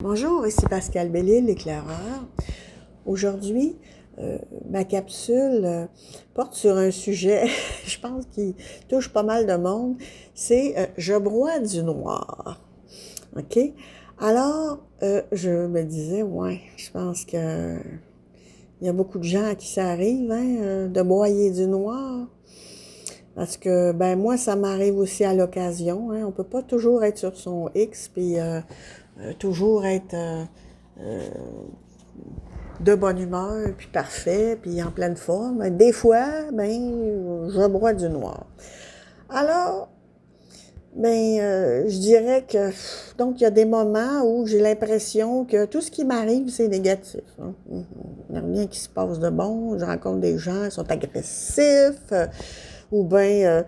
Bonjour, ici Pascal Bellil, l'éclaireur. Aujourd'hui, ma capsule porte sur un sujet, je pense, qui touche pas mal de monde, c'est je broie du noir. OK? Alors, je me disais, ouais, je pense que il y a beaucoup de gens à qui ça arrive, hein, de broyer du noir. Parce que, ben, moi, ça m'arrive aussi à l'occasion, hein. On peut pas toujours être sur son X, puis toujours être de bonne humeur, puis parfait, puis en pleine forme. Des fois, ben, je bois du noir. Alors, ben, je dirais que, donc, il y a des moments où j'ai l'impression que tout ce qui m'arrive, c'est négatif. Hein. Il n'y a rien qui se passe de bon. Je rencontre des gens qui sont agressifs, ou bien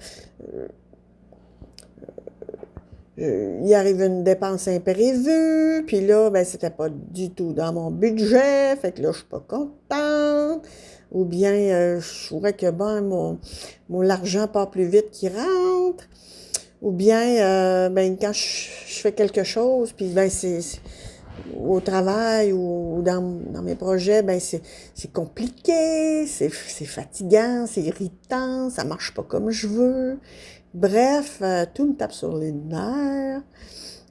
il arrive une dépense imprévue, puis là, ben, c'était pas du tout dans mon budget, fait que là, je suis pas contente. Ou bien, je trouvais que, bon, l'argent part plus vite qu'il rentre. Ou bien, ben, quand je fais quelque chose, puis ben, c'est au travail ou dans mes projets, ben, c'est compliqué, c'est fatigant, c'est irritant, ça marche pas comme je veux. Bref, tout me tape sur les nerfs.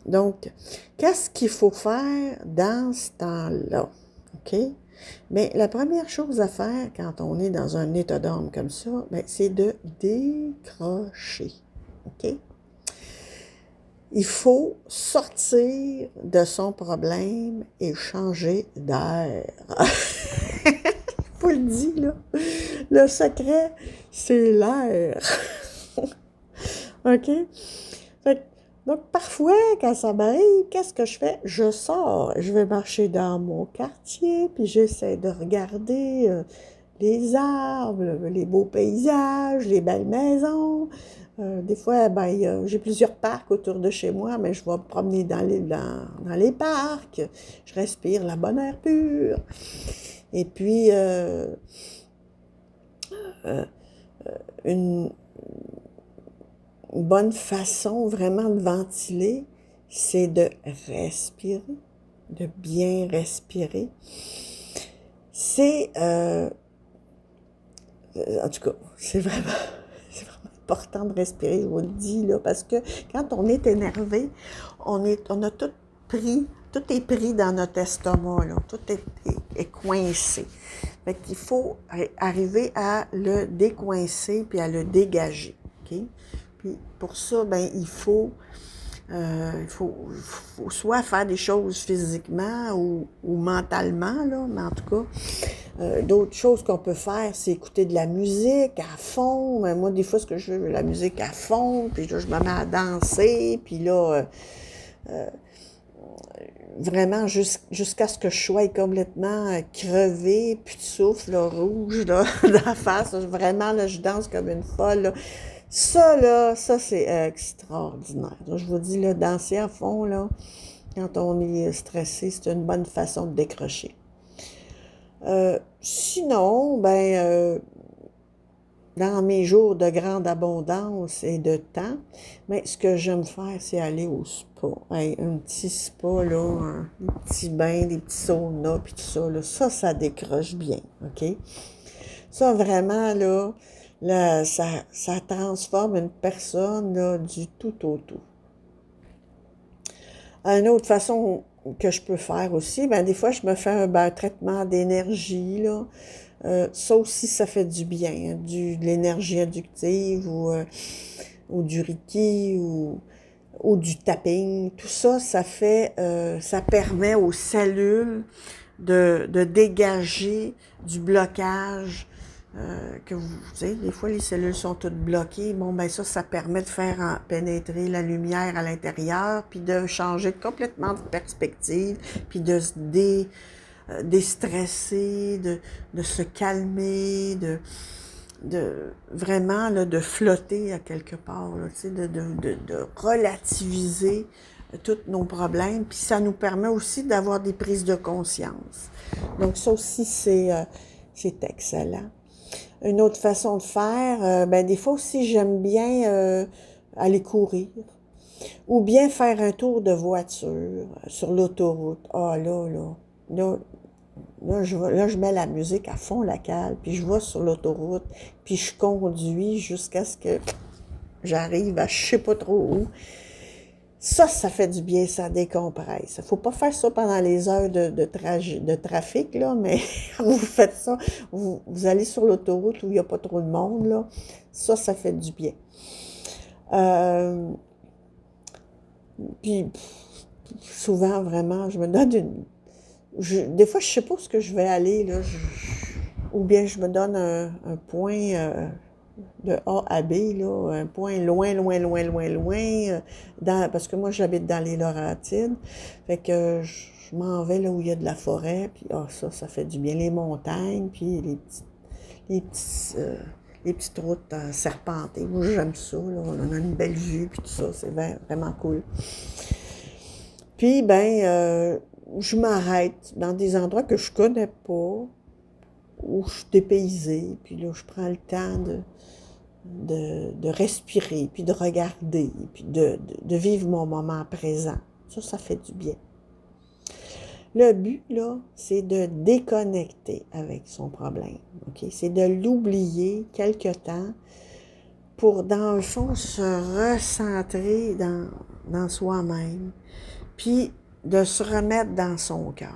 Donc, qu'est-ce qu'il faut faire dans ce temps-là? OK? Mais la première chose à faire quand on est dans un état d'âme comme ça, ben, c'est de décrocher. OK? Il faut sortir de son problème et changer d'air. Je vous le dis, là. Le secret, c'est l'air. OK? Fait donc, parfois, quand ça m'arrive, qu'est-ce que je fais? Je sors, je vais marcher dans mon quartier, puis j'essaie de regarder les arbres, les beaux paysages, les belles maisons. Des fois, ben, j'ai plusieurs parcs autour de chez moi, mais je vais me promener dans les parcs. Je respire la bonne air pure. Et puis, une, bonne façon vraiment de ventiler, c'est de respirer, de bien respirer. C'est, en tout cas, c'est vraiment important de respirer, je vous le dis, là, parce que quand on est énervé, on a tout est pris dans notre estomac, là, tout est coincé. Fait qu'il faut arriver à le décoincer puis à le dégager, OK? Puis pour ça, ben il faut soit faire des choses physiquement ou mentalement, là, mais en tout cas, d'autres choses qu'on peut faire, c'est écouter de la musique à fond. Mais moi, des fois, ce que je veux, la musique à fond, puis là, je me mets à danser, puis là, vraiment jusqu'à ce que je sois complètement crevée, puis de souffle, là, rouge, là, d'en face. Là, vraiment, là, je danse comme une folle, là. Ça, là, ça, c'est extraordinaire. Là, je vous dis, là, danser à fond, là, quand on est stressé, c'est une bonne façon de décrocher. Sinon, ben, dans mes jours de grande abondance et de temps, mais ce que j'aime faire, c'est aller au spa. Hey, un petit spa, là, un petit bain, des petits saunas, puis tout ça, là, ça décroche bien, OK? Ça, vraiment, là, ça transforme une personne, là, du tout au tout. Une autre façon que je peux faire aussi, ben des fois, je me fais un traitement d'énergie, là. Ça aussi, ça fait du bien, hein, de l'énergie inductive ou du Reiki ou du tapping. Tout ça, ça permet aux cellules de dégager du blocage que vous savez, des fois les cellules sont toutes bloquées. Bon, ben ça permet de faire pénétrer la lumière à l'intérieur, puis de changer complètement de perspective, puis de se déstresser, de se calmer, de vraiment là, de flotter à quelque part, là, tu sais, de relativiser tous nos problèmes, puis ça nous permet aussi d'avoir des prises de conscience. Donc ça aussi, c'est excellent. Une autre façon de faire, ben des fois aussi, j'aime bien aller courir. Ou bien faire un tour de voiture sur l'autoroute. Ah là, là, je mets la musique à fond la cale, puis je vais sur l'autoroute, puis je conduis jusqu'à ce que j'arrive à je sais pas trop où. Ça fait du bien, ça décompresse. Il ne faut pas faire ça pendant les heures de trafic, là, mais vous faites ça, vous allez sur l'autoroute où il n'y a pas trop de monde, là. Ça fait du bien. Puis, souvent, vraiment, je me donne des fois, je sais pas où ce que je vais aller, là. Ou bien je me donne un point de A à B, là, un point loin, parce que moi, j'habite dans les Laurentides. Fait que je m'en vais là où il y a de la forêt, puis ça fait du bien. Les montagnes, puis les petits, euh, les petites routes serpentées. Moi, j'aime ça, là. On a une belle vue, puis tout ça. C'est vraiment cool. Puis, je m'arrête dans des endroits que je connais pas, où je suis dépaysée, puis là, je prends le temps de respirer, puis de regarder, puis de vivre mon moment présent. Ça fait du bien. Le but, là, c'est de déconnecter avec son problème, OK? C'est de l'oublier quelque temps pour, dans le fond, se recentrer dans soi-même, puis de se remettre dans son cœur.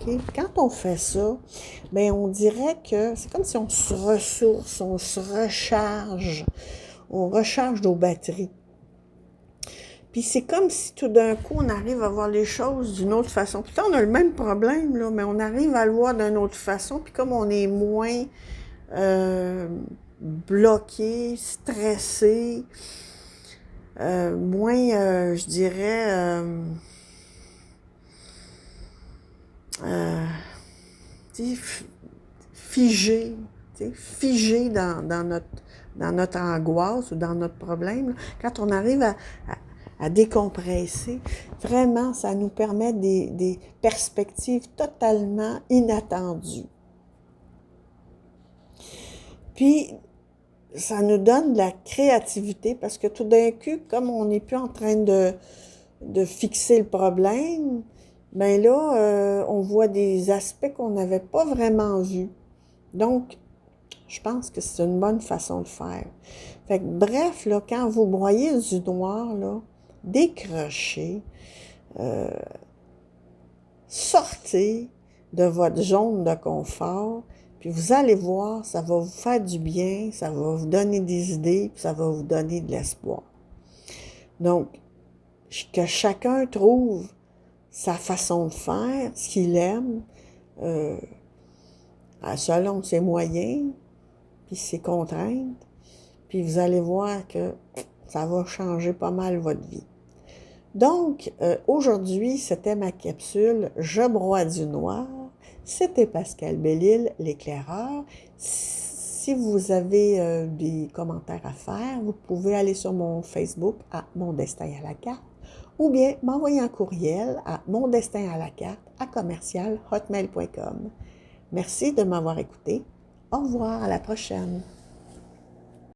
Okay? Quand on fait ça, bien, on dirait que c'est comme si on se ressource, on se recharge, on recharge nos batteries. Puis c'est comme si tout d'un coup, on arrive à voir les choses d'une autre façon. Puis là, on a le même problème, là, mais on arrive à le voir d'une autre façon. Puis comme on est moins bloqué, stressé, moins, je dirais, figé, figé dans notre angoisse ou dans notre problème. Là. Quand on arrive à décompresser, vraiment, ça nous permet des perspectives totalement inattendues. Puis, ça nous donne de la créativité parce que tout d'un coup, comme on n'est plus en train de fixer le problème, ben là, on voit des aspects qu'on n'avait pas vraiment vus. Donc, je pense que c'est une bonne façon de faire. Fait que, bref, là, quand vous broyez du noir, là, décrochez, sortez de votre zone de confort, puis vous allez voir, ça va vous faire du bien, ça va vous donner des idées, puis ça va vous donner de l'espoir. Donc, que chacun trouve sa façon de faire, ce qu'il aime, selon ses moyens, puis ses contraintes, puis vous allez voir que ça va changer pas mal votre vie. Donc, aujourd'hui, c'était ma capsule « Je broie du noir ». C'était Pascal Belle-Île, l'éclaireur. Si vous avez des commentaires à faire, vous pouvez aller sur mon Facebook à Mon Destin à la carte ou bien m'envoyer un courriel à mondestinalacarte@commercialhotmail.com. Merci de m'avoir écouté. Au revoir, à la prochaine.